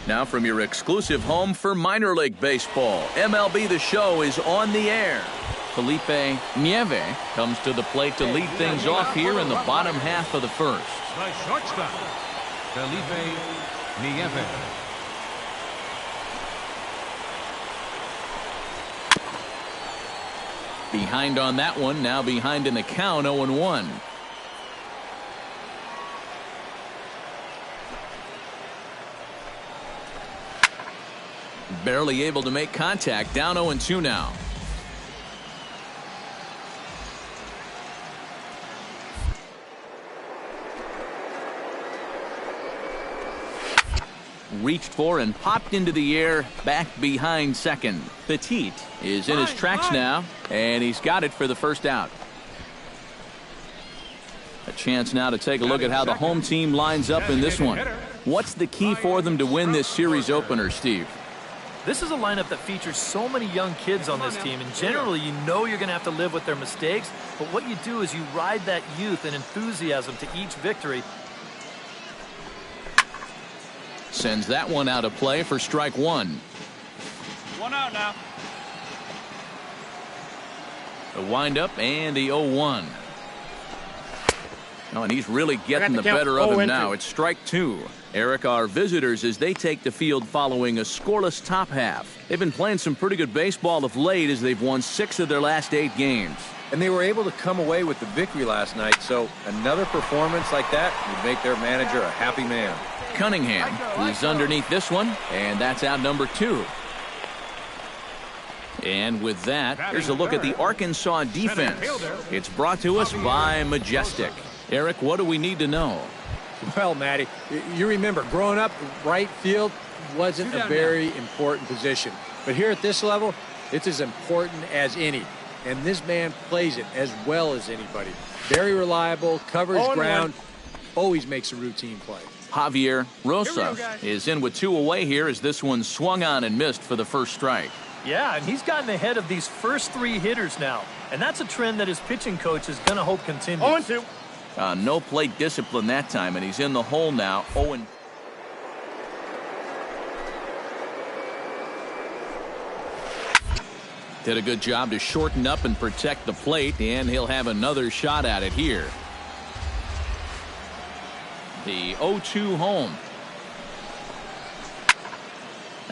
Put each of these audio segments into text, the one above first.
Now from your exclusive home for minor league baseball, MLB The Show is on the air. Felipe Nieve comes to the plate to lead things off here in the bottom half of the first. The shortstop, Felipe Nieve. Behind on that one, now behind in the count, 0-1. Barely able to make contact, down 0-2 now. Reached for and popped into the air, back behind second. Petit is in his tracks now, and he's got it for the first out. A chance now to take a look at how the home team lines up in this one. What's the key for them to win this series opener, Steve? This is a lineup that features so many young kids on this team, and generally you know you're going to have to live with their mistakes, but what you do is you ride that youth and enthusiasm to each victory. Sends that one out of play for strike one. One out now. The windup and the 0-1. Oh, and he's really getting the better of him now. It's strike two. Eric, our visitors, as they take the field following a scoreless top half. They've been playing some pretty good baseball of late as they've won 6 of their last 8 games. And they were able to come away with the victory last night, so another performance like that would make their manager a happy man. Cunningham is underneath this one, and that's out number 2. And with that, here's a look at the Arkansas defense. It's brought to us by Majestic. Eric, what do we need to know? Well, Matty, you remember growing up, right field wasn't a very important position. But here at this level, it's as important as any. And this man plays it as well as anybody. Very reliable, covers ground, always makes a routine play. Javier Rosa is in with 2 away here as this one swung on and missed for the first strike. Yeah, and he's gotten ahead of these first 3 hitters now. And that's a trend that his pitching coach is going to hope continues. 0-2. No plate discipline that time, and he's in the hole now. 0-. Did a good job to shorten up and protect the plate, and he'll have another shot at it here. The 0-2 home.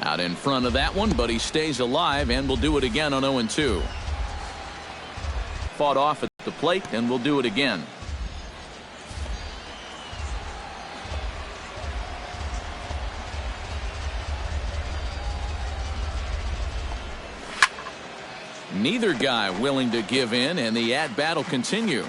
Out in front of that one, but he stays alive and will do it again on 0-2. Fought off at the plate, and will do it again. Neither guy willing to give in, and the at-bat will continue.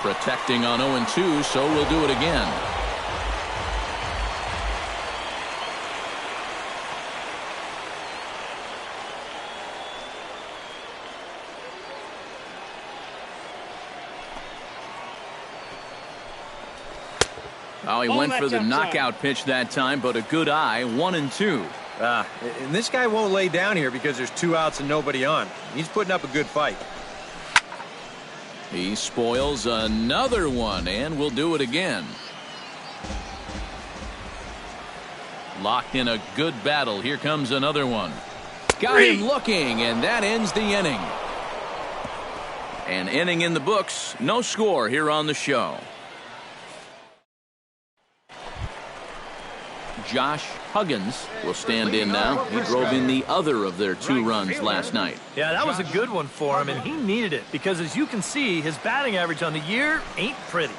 Protecting on 0-2, so we'll do it again. Oh, he went for the knockout pitch that time, but a good eye, 1-2. And this guy won't lay down here because there's 2 outs and nobody on. He's putting up a good fight. He spoils another one, and will do it again. Locked in a good battle. Here comes another one. Got him looking, and that ends the inning. An inning in the books. No score here on the show. Josh Huggins will stand in now. He drove in the other of their 2 runs last night. Yeah, that was a good one for him, and he needed it because, as you can see, his batting average on the year ain't pretty.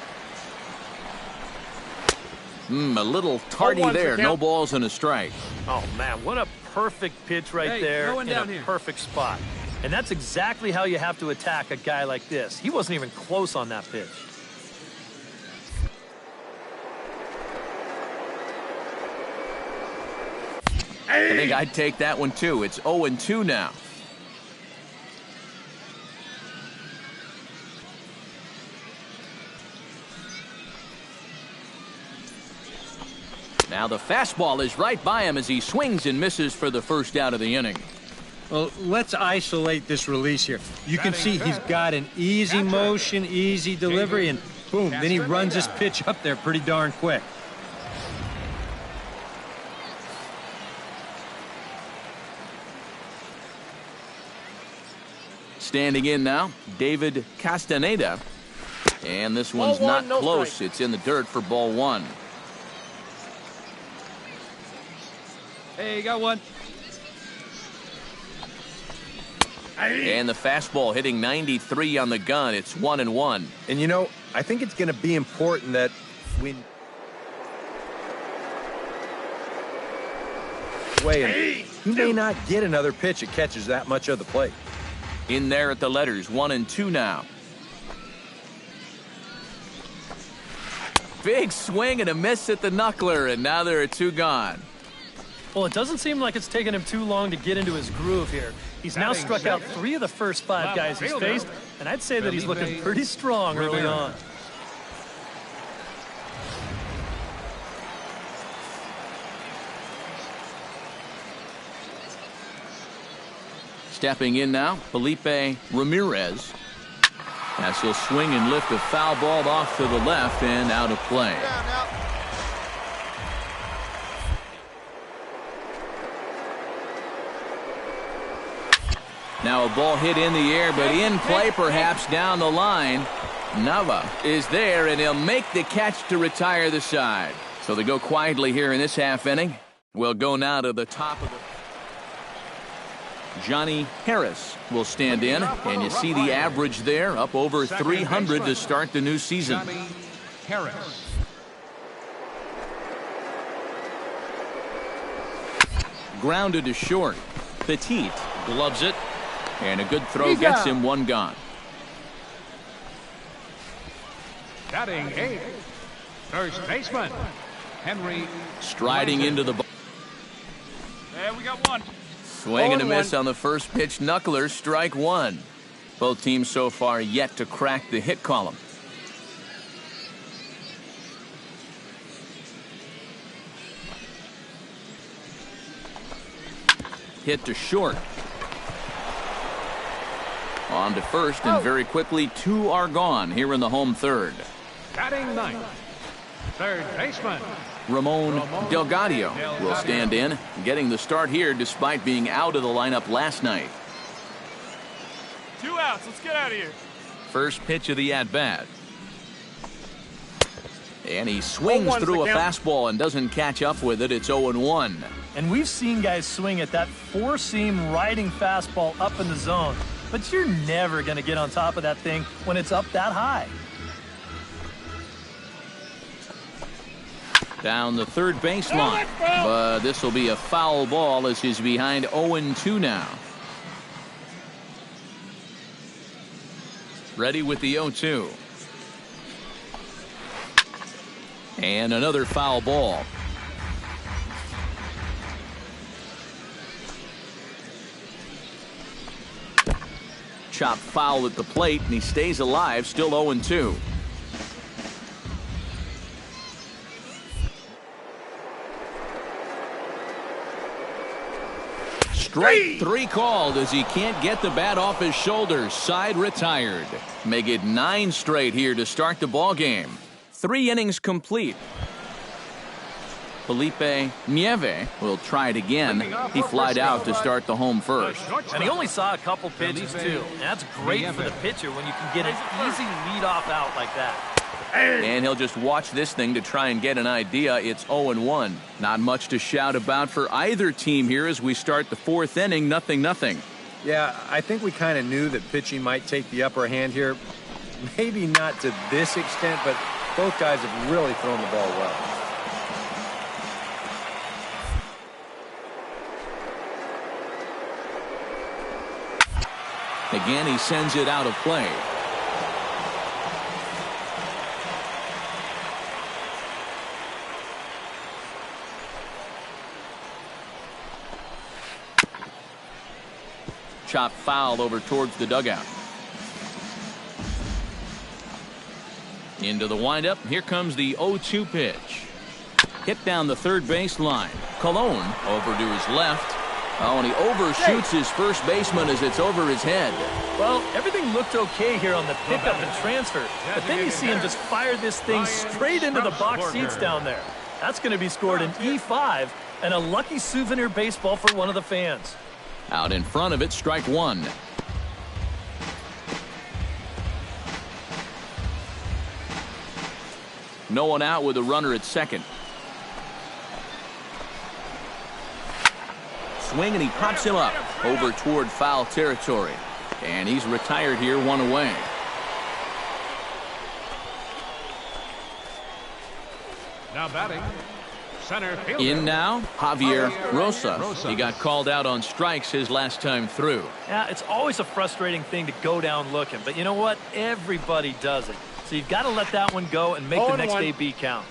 A little tardy there. No balls and a strike. Oh, man, what a perfect pitch right there in a perfect spot. And that's exactly how you have to attack a guy like this. He wasn't even close on that pitch. I think I'd take that one too. It's 0-2 now. Now the fastball is right by him as he swings and misses for the first out of the inning. Well, let's isolate this release here. You can see he's got an easy motion, easy delivery, and boom, then he runs his pitch up there pretty darn quick. Standing in now, David Castaneda. And this one's not close. It's in the dirt for ball one. Hey, got one. And the fastball hitting 93 on the gun. It's 1-1. And, you know, I think it's going to be important that when... He may not get another pitch that catches that much of the plate. In there at the letters, 1-2 now. Big swing and a miss at the knuckler, and now there are two gone. Well, it doesn't seem like it's taken him too long to get into his groove here. He's now struck out 3 of the first 5 guys he's faced, and I'd say that he's looking pretty strong early on. Stepping in now, Felipe Ramirez. As he'll swing and lift a foul ball off to the left and out of play. Now a ball hit in the air, but in play perhaps down the line. Nava is there, and he'll make the catch to retire the side. So they go quietly here in this half inning. We'll go now to the top of the... Johnny Harris will stand in, and you see the average there, up over 300 to start the new season. Johnny Harris. Grounded to short. Petit gloves it, and a good throw gets him one gone. Batting 8th, first baseman, Henry. Striding into the... There, we got one. Swing and a miss on the first pitch. Knuckler, strike one. Both teams so far yet to crack the hit column. Hit to short. On to first, and very quickly 2 are gone here in the home third. Batting 9th, third baseman, Ramon Delgadio will stand in, getting the start here despite being out of the lineup last night. 2 outs. Let's get out of here. First pitch of the at-bat. And he swings through a fastball and doesn't catch up with it. It's 0-1. And we've seen guys swing at that 4-seam riding fastball up in the zone. But you're never going to get on top of that thing when it's up that high. Down the third baseline. But this will be a foul ball as he's behind 0-2 now. Ready with the 0-2. And another foul ball. Chop foul at the plate, and he stays alive, still 0-2. Strike 3 called as he can't get the bat off his shoulders. Side retired. Make it 9 straight here to start the ball game. 3 innings complete. Felipe Nieve will try it again. He flied out to start the home first. And he only saw a couple pitches, too. And that's great for the pitcher when you can get an easy leadoff out like that. And he'll just watch this thing to try and get an idea. It's 0-1. Not much to shout about for either team here as we start the 4th inning, 0-0. Yeah, I think we kind of knew that pitching might take the upper hand here. Maybe not to this extent, but both guys have really thrown the ball well. Again, he sends it out of play. Chop foul over towards the dugout. Into the windup. Here comes the 0-2 pitch. Hit down the third base line. Colon over to his left. Oh, and he overshoots his first baseman as it's over his head. Well, everything looked okay here on the pickup and transfer, but then you see him just fire this thing straight into the box seats down there. That's going to be scored in E5 and a lucky souvenir baseball for one of the fans. Out in front of it, strike one. No one out with a runner at second. Swing, and he pops him up over toward foul territory. And he's retired here, one away. Now batting, center fielder. In now, Javier Rosas. He got called out on strikes his last time through. Yeah, it's always a frustrating thing to go down looking, but you know what? Everybody does it. So you've got to let that one go and make the next AB count.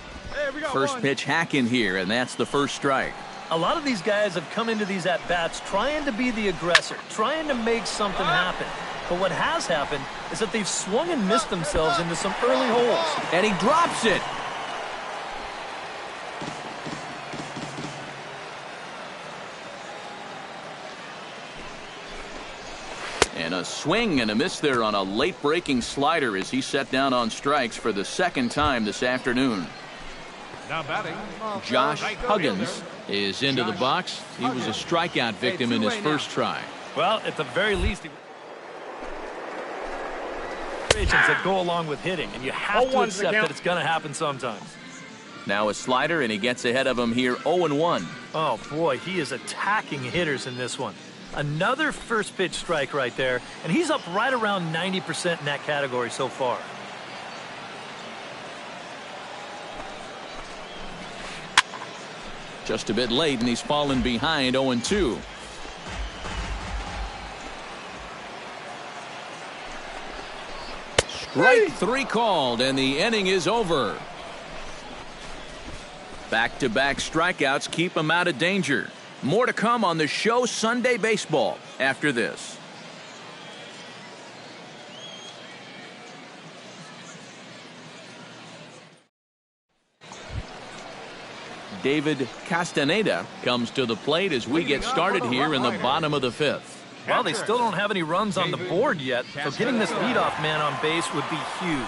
First pitch hack in here, and that's the first strike. A lot of these guys have come into these at-bats trying to be the aggressor, trying to make something happen. But what has happened is that they've swung and missed themselves into some early holes. And he drops it. And a swing and a miss there on a late-breaking slider as he set down on strikes for the second time this afternoon. Now batting, Josh Huggins is into the box. He was a strikeout victim in his first try. Well, at the very least, that go along with hitting, and you have to accept that it's going to happen sometimes. Now a slider, and he gets ahead of him here 0-1. Oh, boy, he is attacking hitters in this one. Another first pitch strike right there, and he's up right around 90% in that category so far. Just a bit late, and he's fallen behind 0-2. Strike three called, and the inning is over. Back-to-back strikeouts keep him out of danger. More to come on the show Sunday Baseball after this. David Castaneda comes to the plate as we get started here in the bottom of the fifth. Well, they still don't have any runs on the board yet, so getting this leadoff man on base would be huge.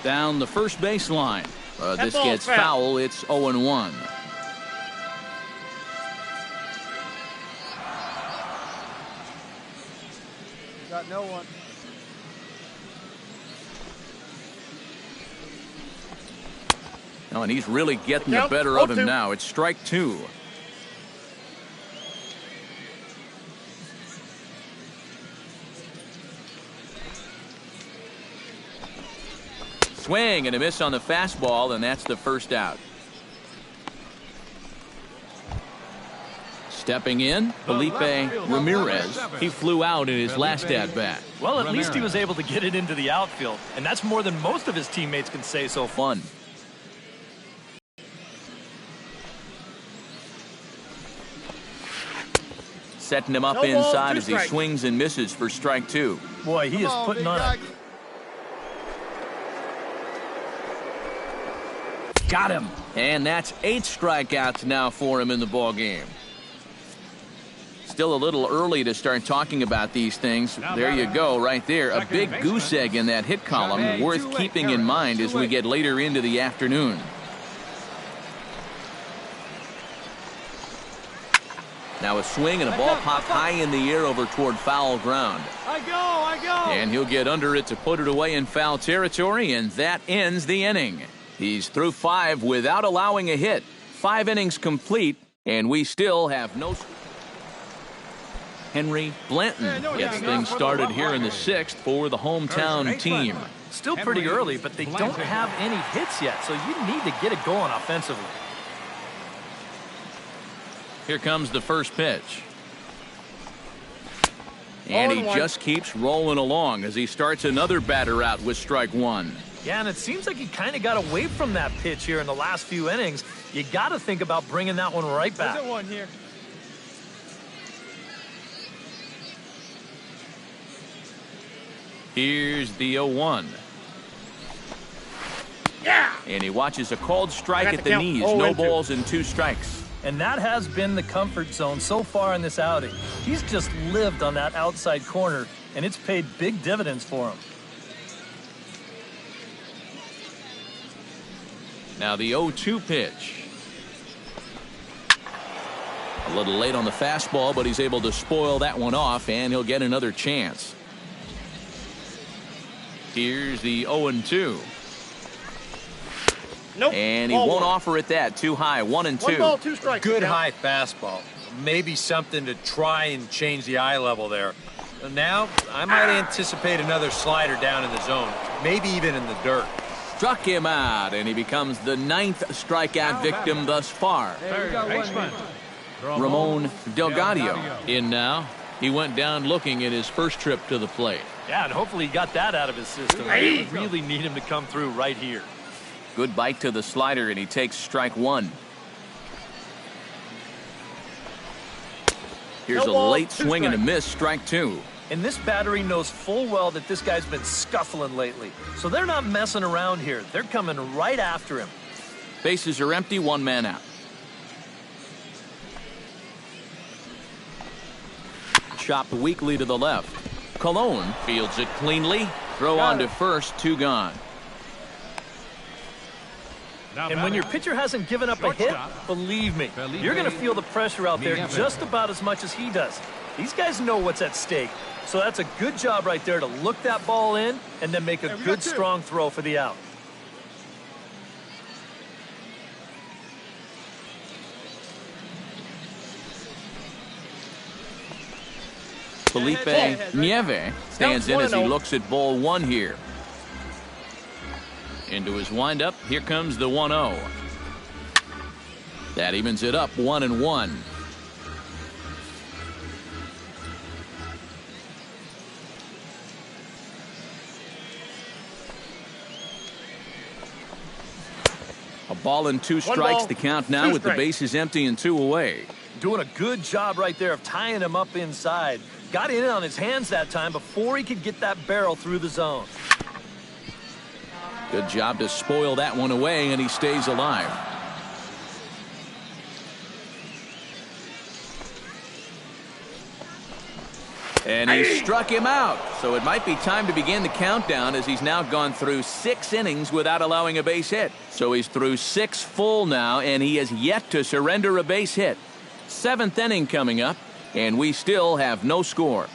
Down the first baseline. This gets foul. It's 0-1. Got no one. Oh, and he's really getting the better of him now. It's strike two. Swing and a miss on the fastball, and that's the first out. Stepping in, Felipe Ramirez. He flew out in his last at-bat. Well, at least he was able to get it into the outfield, and that's more than most of his teammates can say so far. Setting him up inside as he swings and misses for strike two. Boy, he is putting on a... Got him. And that's 8 strikeouts now for him in the ball game. Still a little early to start talking about these things. There you go, right there. A big goose egg in that hit column, worth keeping in mind as we get later into the afternoon. Now a swing and a ball popped high in the air over toward foul ground. I go. And he'll get under it to put it away in foul territory, and that ends the inning. He's through 5 without allowing a hit. 5 innings complete, and we still have no... Henry Blanton gets things started here in the 6th for the hometown team. Still pretty early, but they don't have any hits yet, so you need to get it going offensively. Here comes the first pitch. And he just keeps rolling along as he starts another batter out with strike one. Yeah, and it seems like he kind of got away from that pitch here in the last few innings. You got to think about bringing that one right back. There's one here. Here's the 0-1. Yeah! And he watches a called strike at the knees. No balls and 2 strikes. And that has been the comfort zone so far in this outing. He's just lived on that outside corner, and it's paid big dividends for him. Now the 0-2 pitch. A little late on the fastball, but he's able to spoil that one off, and he'll get another chance. Here's the 0-2. Nope. And he won't offer it that. Too high. 1-2. 1 ball, 2 strikes. Good high fastball. Maybe something to try and change the eye level there. Now, I might anticipate another slider down in the zone, maybe even in the dirt. Struck him out, and he becomes the 9th strikeout victim thus far. Hey, we got one Baseman. here. Ramon Delgado. In now. He went down looking at his first trip to the plate. Yeah, and hopefully he got that out of his system. They really need him to come through right here. Good bite to the slider, and he takes strike 1. Here's No a ball, late 2 swing and a strikes. miss, strike 2. And this battery knows full well that this guy's been scuffling lately. So they're not messing around here. They're coming right after him. Bases are empty, 1 man out. Chopped weakly to the left. Colon fields it cleanly. Throw on to first, 2 gone. Now And when batting. your pitcher hasn't given up a hit, Shortstop. believe me, Felipe you're going to feel the pressure out there Nieves. just about as much as he does. These guys know what's at stake. So that's a good job right there to look that ball in and then make a we got good, 2. strong throw for the out. Felipe Nieve stands in as he looks at ball 1 here. Into his windup, here comes the 1-0. That evens it up, 1-1. A ball and 2 strikes, ball, the count now 2 with the strikes. bases empty and 2 away. Doing a good job right there of tying him up inside. Got in on his hands that time before he could get that barrel through the zone. Good job to spoil that one away, and he stays alive. And he struck him out. So it might be time to begin the countdown, as he's now gone through 6 innings without allowing a base hit. So he's through 6 full now, and he has yet to surrender a base hit. 7th inning coming up, and we still have no score.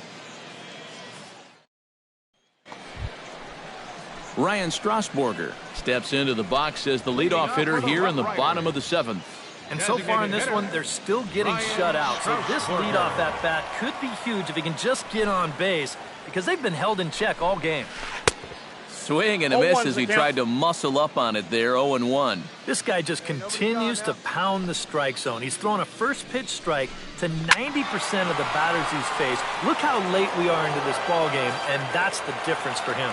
Ryan Strasburger steps into the box as the leadoff hitter here in the bottom of the 7th. And so far in this one, they're still getting shut out. So this leadoff at bat could be huge if he can just get on base, because they've been held in check all game. Swing and a miss as he tried to muscle up on it there, 0-1. This guy just continues to pound the strike zone. He's thrown a first pitch strike to 90% of the batters he's faced. Look how late we are into this ball game, and that's the difference for him.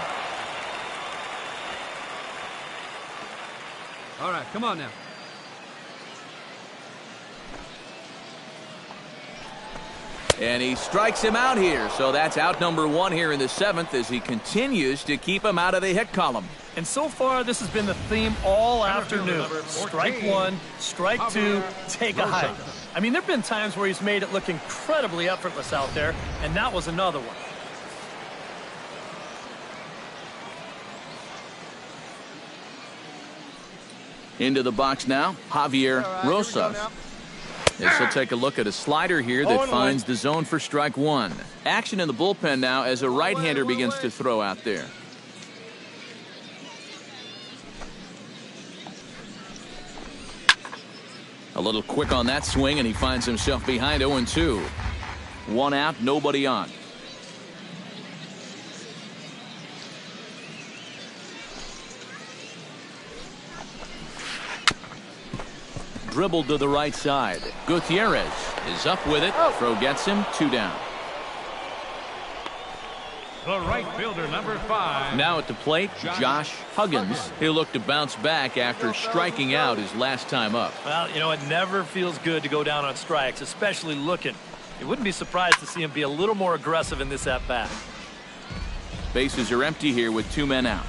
All right, come on now. And he strikes him out here. So that's out number 1 here in the 7th as he continues to keep him out of the hit column. And so far, this has been the theme all afternoon. Strike 1, strike 2, take a hike. I mean, there have been times where he's made it look incredibly effortless out there, and that was another one. Into the box now, Javier Rosas. As he'll take a look at a slider here that finds the zone for strike 1. Action in the bullpen now as a right-hander begins to throw out there. A little quick on that swing, and he finds himself behind 0-2. 1 out, nobody on. Dribbled to the right side. Gutierrez is up with it. Throw gets him, 2 down. The right fielder, number 5. Now at the plate, Josh Huggins. He'll look to bounce back after striking out his last time up. Well, you know, it never feels good to go down on strikes, especially looking. You wouldn't be surprised to see him be a little more aggressive in this at-bat. Bases are empty here with 2 men out.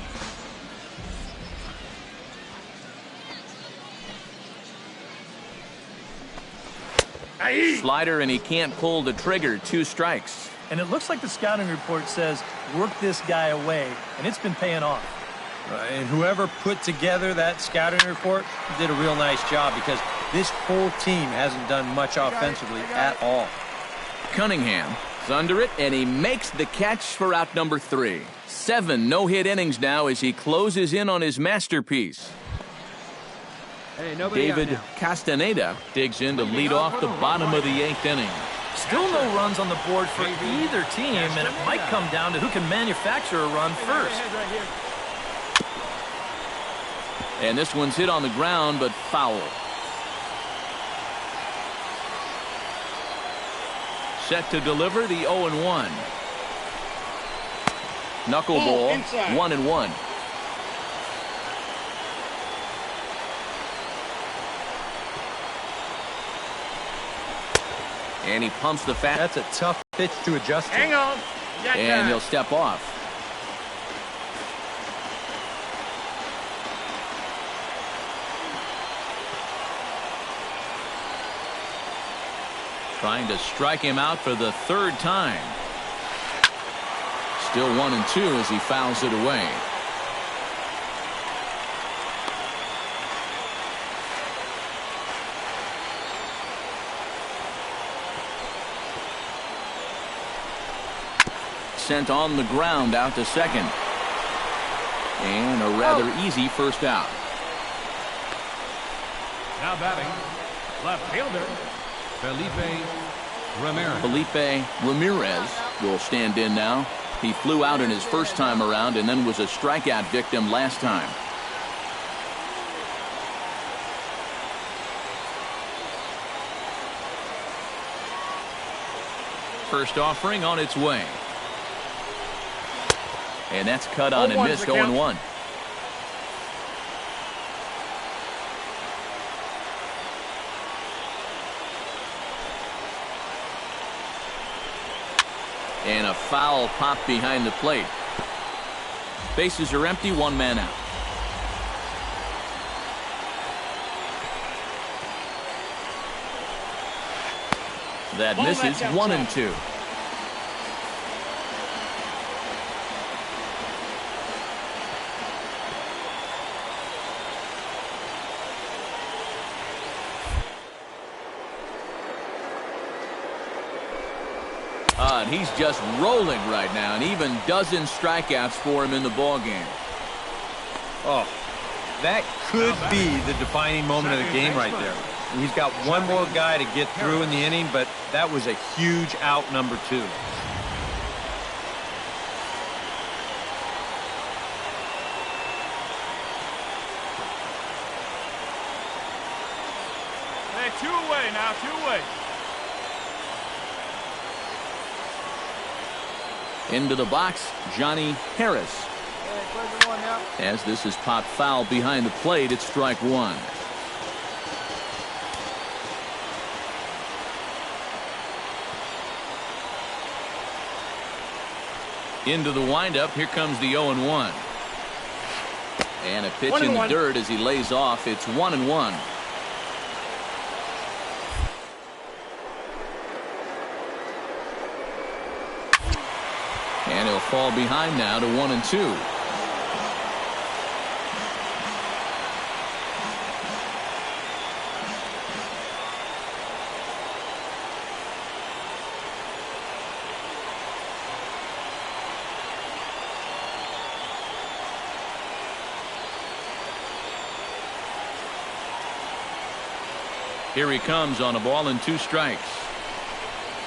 Slider, and he can't pull the trigger. 2 strikes. And it looks like the scouting report says, work this guy away, and it's been paying off. And whoever put together that scouting report did a real nice job, because this whole team hasn't done much offensively at all. Cunningham is under it, and he makes the catch for out number 3. 7 no-hit innings now as he closes in on his masterpiece. David Castaneda digs in to lead off the bottom of the 8th inning. Still no runs on the board for either team, and it might come down to who can manufacture a run first. And this one's hit on the ground, but foul. Set to deliver the 0-1. Knuckleball, 1-1. And he pumps the fast. That's a tough pitch to adjust to. Hang on. And he'll step off. Trying to strike him out for the 3rd time. Still 1-2 as he fouls it away. Sent on the ground out to second. And a rather easy first out. Now batting, left fielder, Felipe Ramirez. Felipe Ramirez will stand in now. He flew out in his first time around and then was a strikeout victim last time. First offering on its way. And that's cut on and missed. 0-1. And a foul pop behind the plate. Bases are empty, 1 man out. That misses. 1-2. And he's just rolling right now, and even dozen strikeouts for him in the ball game. Oh, that could be the defining moment of the game right there. He's got one more guy to get through in the inning, but that was a huge out, number 2. Hey, 2 away now, 2 away. Into the box, Johnny Harris. As this is popped foul behind the plate, it's strike 1. Into the windup, here comes the 0-1. And a pitch in the dirt as he lays off. It's 1-1. And he'll fall behind now to 1-2. Here he comes on a ball and 2 strikes.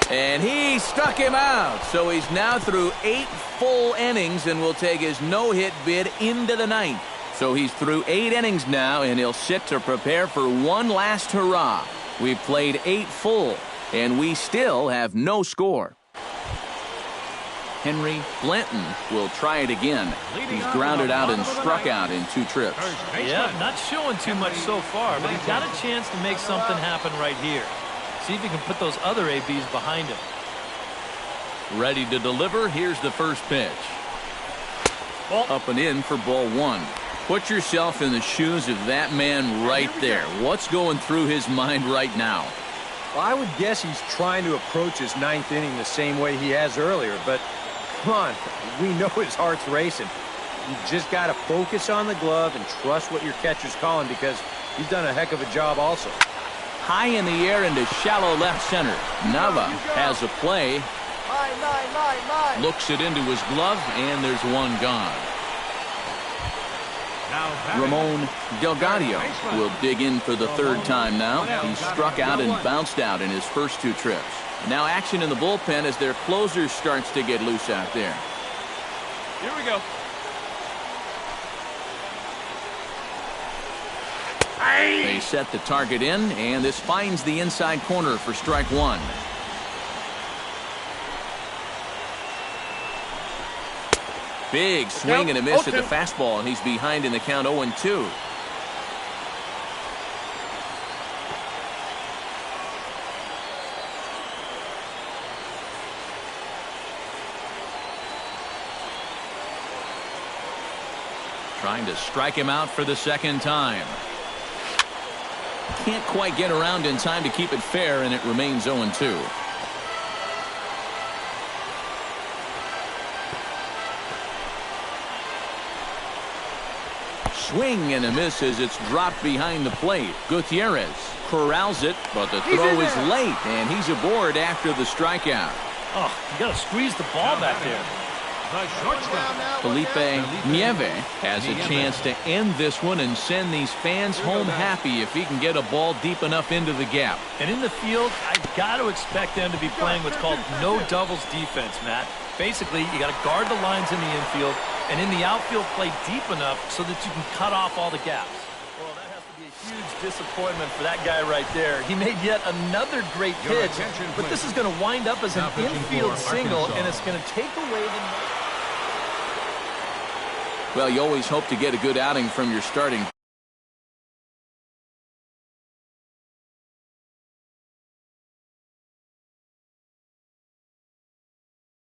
And he struck him out. So he's now through 8 full innings and will take his no-hit bid into the 9th. So he's through 8 innings now, and he'll sit to prepare for one last hurrah. We've played 8 full, and we still have no score. Henry Blanton will try it again. He's grounded out and struck out in 2 trips. Yeah, not showing too much so far, but he's got a chance to make something happen right here. See if he can put those other ABs behind him. Ready to deliver. Here's the first pitch. Up and in for ball 1. Put yourself in the shoes of that man right there. What's going through his mind right now? Well, I would guess he's trying to approach his ninth inning the same way he has earlier, but come on, we know his heart's racing. You just got to focus on the glove and trust what your catcher's calling because he's done a heck of a job also. High in the air into shallow left center. Nava has a play. Looks it into his glove, and there's one gone. Ramon Delgado will dig in for the third time now. He struck out and bounced out in his first 2 trips. Now action in the bullpen as their closer starts to get loose out there. Here we go. They set the target in, and this finds the inside corner for strike 1. Big swing and a miss at the fastball, and he's behind in the count 0-2. Trying to strike him out for the second time. Can't quite get around in time to keep it fair, and it remains 0-2. Swing and a miss as it's dropped behind the plate. Gutierrez corrals it, but the throw is late, and he's aboard after the strikeout. Oh, you got to squeeze the ball back there. Felipe Nieve has a chance to end this one and send these fans home happy if he can get a ball deep enough into the gap. And in the field, I've got to expect them to be playing what's called no doubles defense, Matt. Basically, you got to guard the lines in the infield, and in the outfield, play deep enough so that you can cut off all the gaps. Well, that has to be a huge disappointment for that guy right there. He made yet another great pitch, but this is going to wind up as an infield single, and it's going to take away the... Well, you always hope to get a good outing from your starting